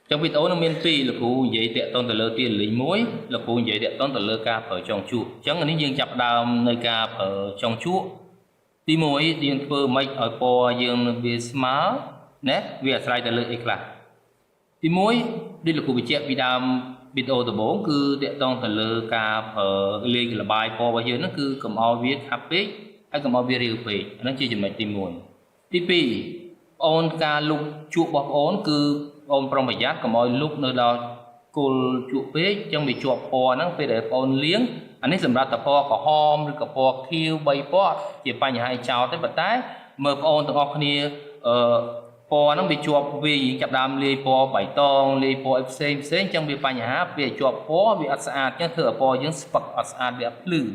trong video nó miền tây là cụ dạy tẹt tôn từ lơ tiền lính muối là cụ dạy tẹt tôn từ lơ ca ở trong chuột chẳng là những dương chập đào nơi ca ở trong chuột tí muối dương phơ mấy ở po dương về smart nè về slide từ lơ ekla tí muối đi là cụ bị chẹt video video từ bốn cứ tẹt tôn từ lơ ca ở lê là bài po bao giờ nó cứ cầm ao viết happy hay cầm ao viết riêu page nó chỉ chừng mấy tí muối tí pi ôn ca lục chuột bọc ôn cứ ôn trong bài giác của mọi lúc nơi đó cô chuột phế trong bị chuột po nó phải để ôn liếng anh ấy dùng ra tập po có hom rồi có po kêu bay po chỉ phải nhà hai chào tới bật tái mở ôn từ ọc kia po nó bị chuột vì chập đam li po bảy tông li po xem trong bị phải nhà về chuột po bị ắt sạch chứ thừa po những spark ắt sạch bị ấp lử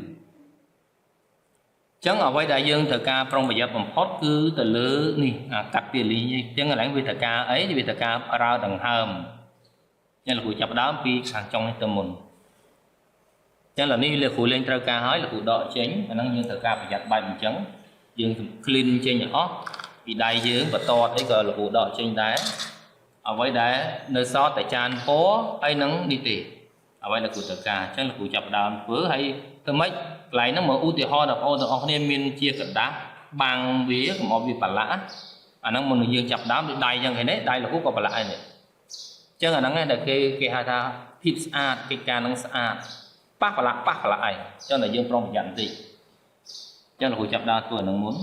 chẳng ở với đại dương thời ca trong bài giáp bằng hot cứ từ lứa nè cắt tiền lý chẳng là lãnh vì thời ca ấy thì vì thời ca ra đằng hầm nên là cụ chập đám pi sang trong cái tâm mồn chẳng là nếu là cụ lên thời ca hỏi là cụ đọ chính và năng dương thời ca bài giáp bài bình chấn dương clean trên nhỏ vì đại dương và to đấy gọi là cụ đọ trên đá ở với đá nơi so tại tràn phố hay nắng đi tỉ ở đây là cụ thời ca chẳng là cụ chập đám với hay thưa mấy lại nó mở ưu tiên ho là ô tô ông nên miên chia cận đá bằng vía của mọi việc bản lã nó một người dương chập đám được đầy rằng cái đấy đây là cũng có bản lã này chứ là nó nghe là cái hai ta thịt sạch cái ca nó sạch bác phải lại cho là dương phong nhận gì cho là hồi chập đá tuổi nó muốn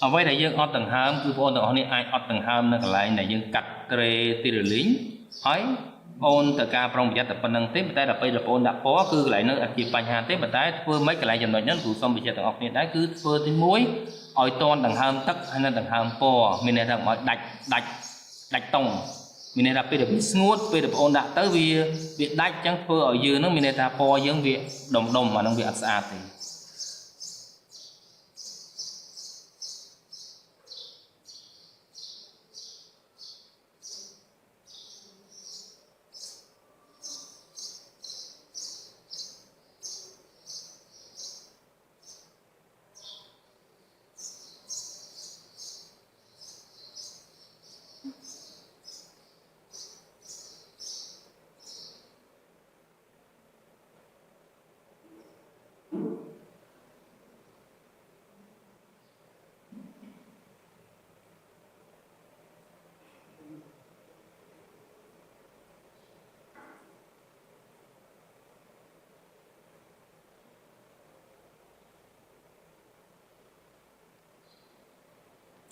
ở với đại dương ở tầng hầm cứ ôn tầng này ai ở tầng hầm nó lại đại dương cắt tre tì lính ấy ôn tờ ca trong bài tập phần năng tiếp tay là bây là ôn đã có cứ lại nó chỉ bài hà tiếp tay vừa mấy cái lại dần nói nhấn thủ xong bị chết tầng học này đấy cứ vừa tới muối ỏi ton tầng hầm tắc hay là tầng hầm po mình này thằng mọi đạch tông mình này là bây giờ bị ngút bây giờ ôn đã tới vì việc đạch chẳng vừa ở dưới nó mình này ta po giống việc đồng mà nó bị sạch thì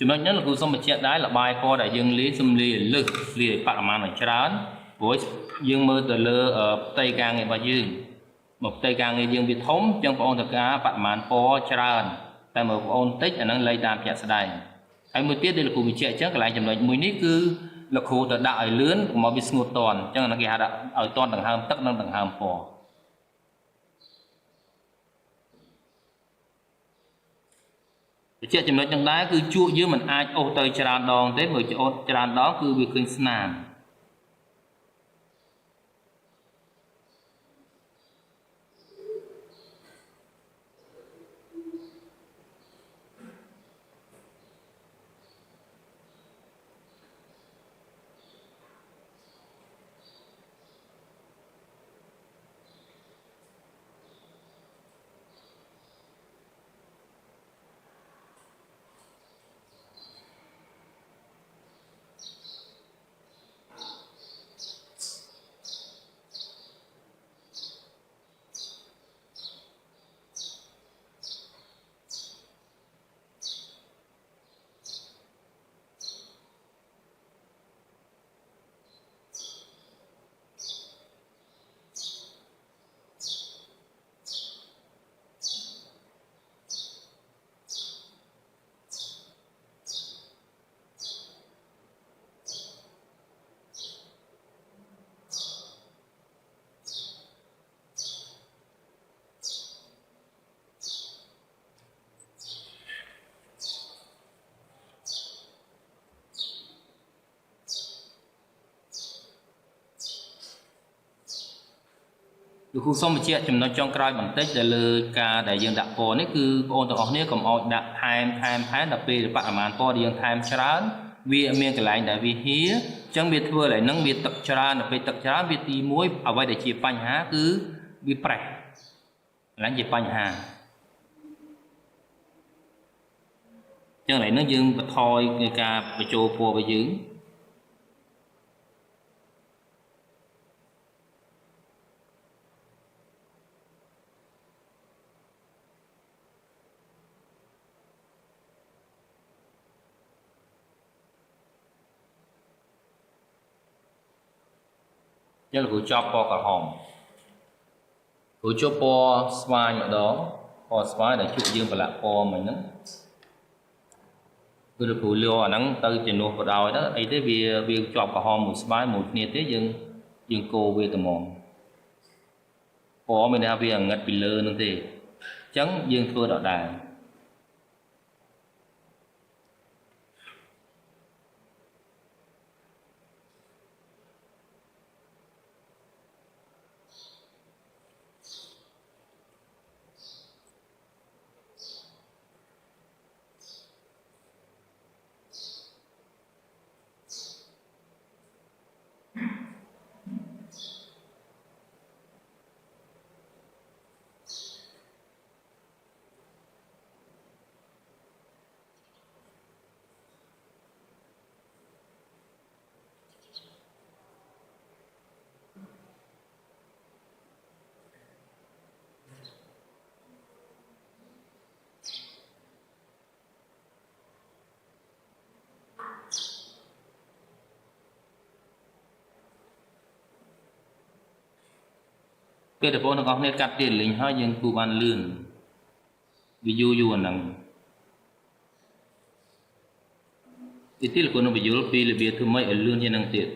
chúng ta nhớ là cụ xong một chuyện đấy là bài po đại dương lý xung lý lực lý bạc mà ở trán với dương mơ từ lơ ở tây càng này và dương một tây càng này dương bị thống trong phong thực cá bạc màn po trán tại một ôn tích ở năng lấy đàm chặt sài hay một tiết đây là cụ bị chuyện trước lại chậm lại mũi nít cứ là cụ từ đại lớn của mọi bị ngột toàn cho nó kia đã ở toàn tầng hầm tắc năng tầng hầm po chuyện chừng nói chẳng đá cứ chua dưới mình ai ô tơi tràn đòn tới người chỗ tràn đó cứ việc kinh sàn លោកគ្រូសូមបញ្ជាក់ចំណុចចុងក្រោយបន្តិចដែលលើការដែលយើងដាក់ពណ៌នេះគឺបងប្អូនទាំងអស់គ្នាកុំឲ្យដាក់ថែមដល់ពេលបរិមាណពណ៌ដែលយើងថែមច្រើនវាមានកន្លែងដែលវាហៀអញ្ចឹងវាធ្វើឲ្យនឹងវាទឹកច្រើនដល់ពេលទឹកច្រើនវាទី1អ្វីដែលជាបញ្ហាគឺវាប្រេះកន្លែងជាបញ្ហាអញ្ចឹងឥឡូវនេះយើងបន្ថយនៃការបញ្ចូលពណ៌របស់យើងយើងគ្រូចប់ពណ៌ក្រហមគ្រូចុះពណ៌ស្វាយម្ដងពណ៌ស្វាយដែលជក់យើងប្រឡាក់ពណ៌មិញហ្នឹងគឺលោកគ្រូយកអាហ្នឹងទៅជំនួសបដោយទៅអីទេវាជាប់ក្រហមមួយស្វាយមួយគ្នាទេយើងកូរវាត្មងពណ៌មានន័យថាវាងឹតពីលើហ្នឹងទេអញ្ចឹងយើងធ្វើដដែលពេលបងប្អូនទាំងអស់គ្នាកាត់ទៀនលេងហើយយើងគូបានលឿនវាយូរអាហ្នឹងទីលោកគ្រូនឹងបញ្យល់ពីរបៀបធ្វើម៉េចឲ្យលឿនជាងហ្នឹងទៀត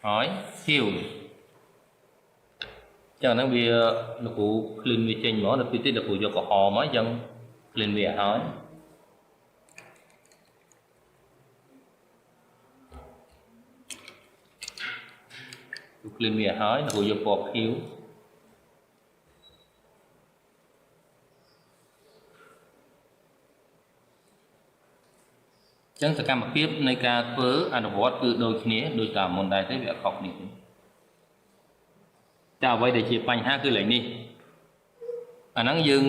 ហើយខៀវចឹងហ្នឹងវាលោកគ្រូឃ្លីនវាចេញមកដល់ពេលទៀតលោកគ្រូយកក្រហមមកចឹងឃ្លីនវាហើយឃ្លីនវាហើយលោកគ្រូយកពណ៌ខៀវចឹងសកម្មភាពនៃការធ្វើអនុវត្តគឺដូចគ្នាដូចតាមមុនដែរទេវាអត់ខុសគ្នាទេតែអ្វីដែលជាបញ្ហាគឺឡើងនេះអាហ្នឹងយើង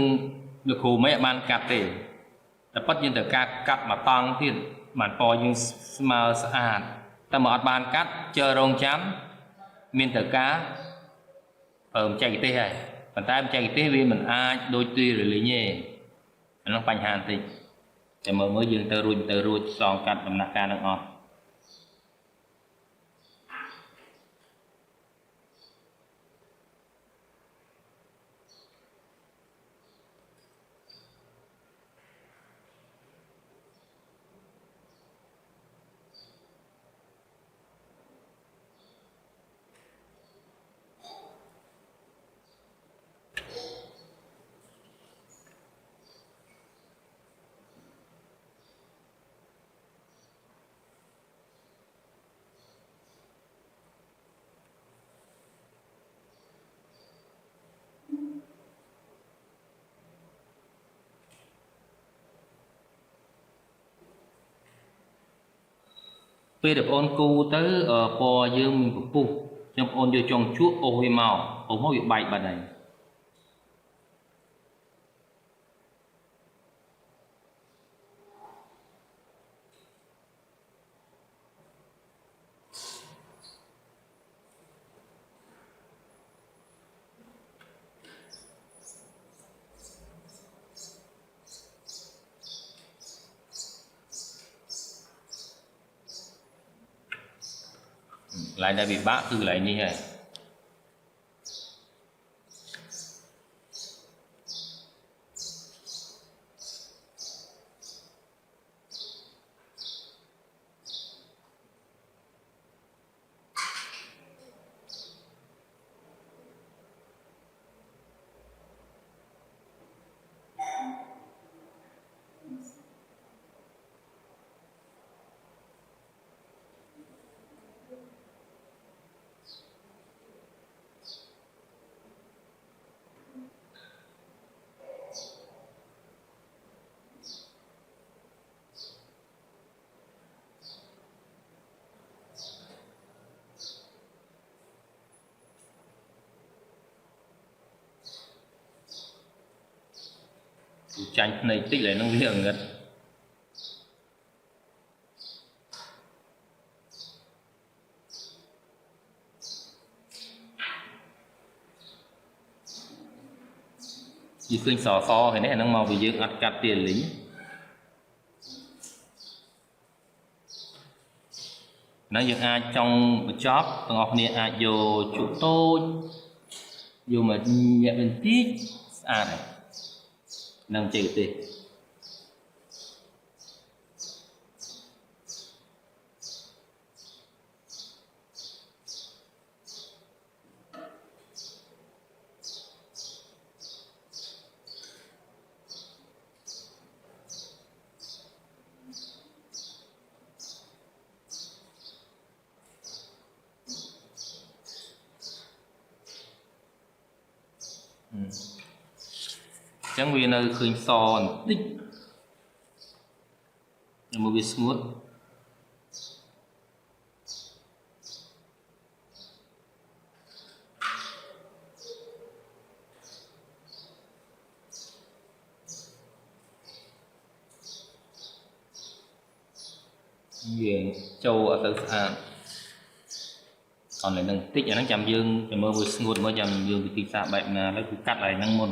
លោកគ្រូមិនបានកាត់ទេតែប៉ិតយើងត្រូវការកាត់មកតង់ទៀតបានពណ៌យើងស្មើស្អាតតែមកអត់បានកាត់ជើរងចាំមានត្រូវការបច្ចេកទេសហើយប៉ុន្តែបច្ចេកទេសវាមិនអាចដូចទីរលីងទេអាហ្នឹងបញ្ហាបន្តិចតែមើលយើងទៅរួចសងកាត់ដំណាក់កាលនឹងអស់ ពេលដែលបងអូនគូទៅពណ៌យើងមានពពុះចឹងបងអូនយកចុងជក់អូសវាមកអូសមកវាបែកបាត់ហើយកន្លែងដែលពិបាកគឺកន្លែងនេះហើយចាញ់ភ្នែកតិចឡើយនឹងវាងឹតយើងឃើញសសហើយនេះអាហ្នឹងមកពីយើងអត់កាត់ទាលីងណាយើងអាចចង់បញ្ចប់ទាំងអស់គ្នាអាចយកជក់តូចយកមកញាក់បន្តិចស្អាតហើយនឹងចេះទេចឹងវានៅឃើញសបន្តិចមកវាស្ងួតយើងចូលអត់ទៅស្អាតអនឡាញនឹងតិចអាហ្នឹងចាំយើងទៅមើលវាស្ងួតមើលចាំយើងវិធីសាស្ត្របែបណាឡើយគឺកាត់ហើយហ្នឹងមុន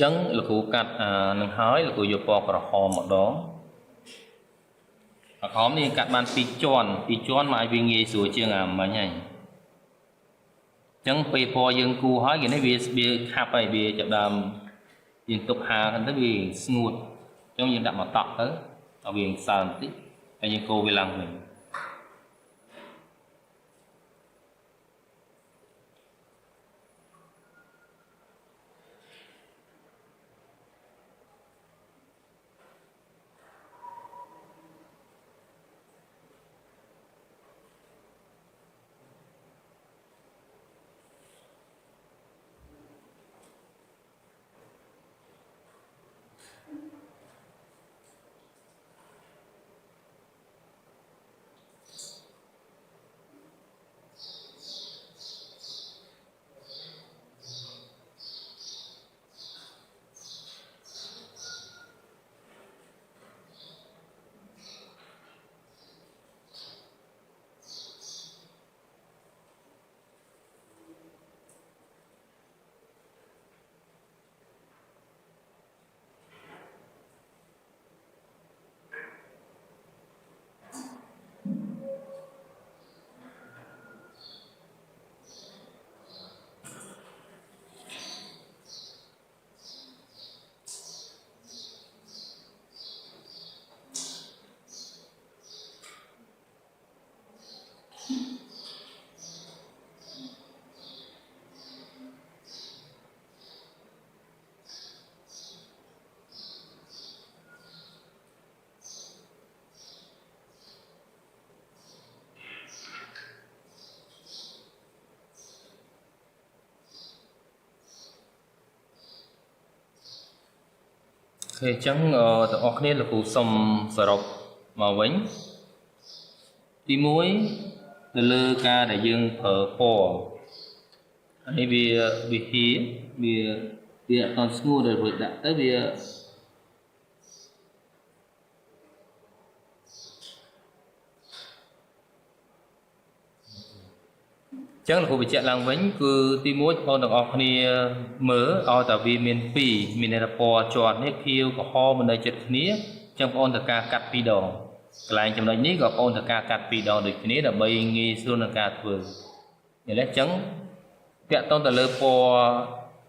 chẳng là cụ cắt nâng hói là cụ vô bò cả hòm một đó hòm thì cắt bàn pi tròn mà ai viên nghe sủa chưa ngàm mà nhảy chẳng pi bò dương cụ hói cái này bia khắp bài bia chậm đàm dương tục hà thành tới bia smooth trong dương đậm mà tọt tới ở bia sàn tí hay như cô về làm mình គេចឹងទាំងអស់គ្នាលោកគ្រូសុំសរុបមកវិញទី1ទៅលើការដែលយើងប្រើពណ៌នេះវាអត់តស្ងួរដែលរួចដាក់ទៅវាចឹងលោកគ្រូបញ្ជាក់ឡើងវិញគឺទី1បងប្អូនទាំងអស់គ្នាមើលឲ្យតែវាមាន2មានពណ៌ជាប់នេះខៀវក្រហមនៅចិត្តគ្នាចឹងបងប្អូនត្រូវការកាត់2ដងកន្លែងចំណុចនេះក៏បងប្អូនត្រូវការកាត់2ដងដូចគ្នាដើម្បីងាយស្រួលក្នុងការធ្វើឥឡូវចឹងតាក់ទងទៅលើពណ៌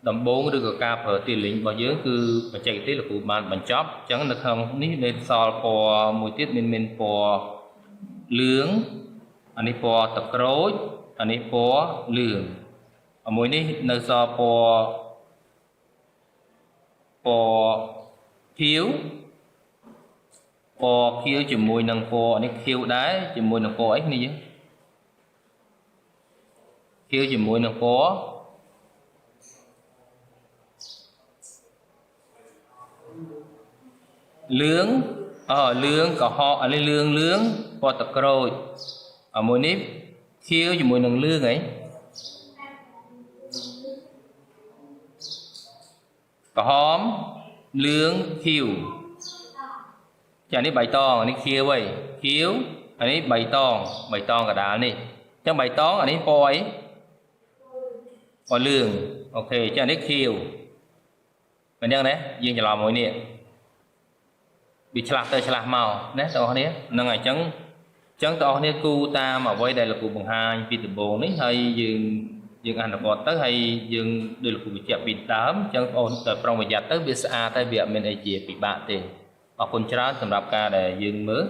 ដំបូងឬក៏ការប្រើទីលីងរបស់យើងគឺបច្ចេកទេសលោកគ្រូបានបញ្ចប់ចឹងនៅក្នុងនេះមានសល់ពណ៌មួយទៀតមានពណ៌លឿងអានេះពណ៌ទឹកក្រូចអានេះពណ៌លឿងមួយនេះនៅសល់ពណ៌ខៀវជាមួយនឹងពណ៌នេះខៀវដែរជាមួយនឹងពណ៌អីគ្នាយើងខៀវជាមួយនឹងពណ៌លឿងលឿងក្រហមអានេះលឿងពណ៌ទឹកក្រូចមួយនេះខៀវជាមួយនឹងលឿងហីក្រហមលឿងខៀវចានេះបៃតងអានេះខៀវហីខៀវអានេះបៃតងកដាលនេះអញ្ចឹងបៃតងអានេះពណ៌អីពណ៌លឿងអូខេចានេះខៀវមិនអញ្ចឹងណាយើងច្រឡំមួយនេះវាឆ្លាស់ទៅឆ្លាស់មកណាបងប្អូនហ្នឹងហើយអញ្ចឹងទាំងអស់គ្នាគូតាមអ្វីដែលលោកគ្រូបង្ហាញពីដំបូងនេះហើយយើងអនុវត្តទៅហើយយើងដូចលោកគ្រូបញ្ជាក់ពីដើមអញ្ចឹងបងប្អូនត្រូវប្រុងប្រយ័ត្នទៅវាស្អាតទៅវាអត់មានអីជាពិបាកទេអរគុណច្រើនសម្រាប់ការដែលយើងមើល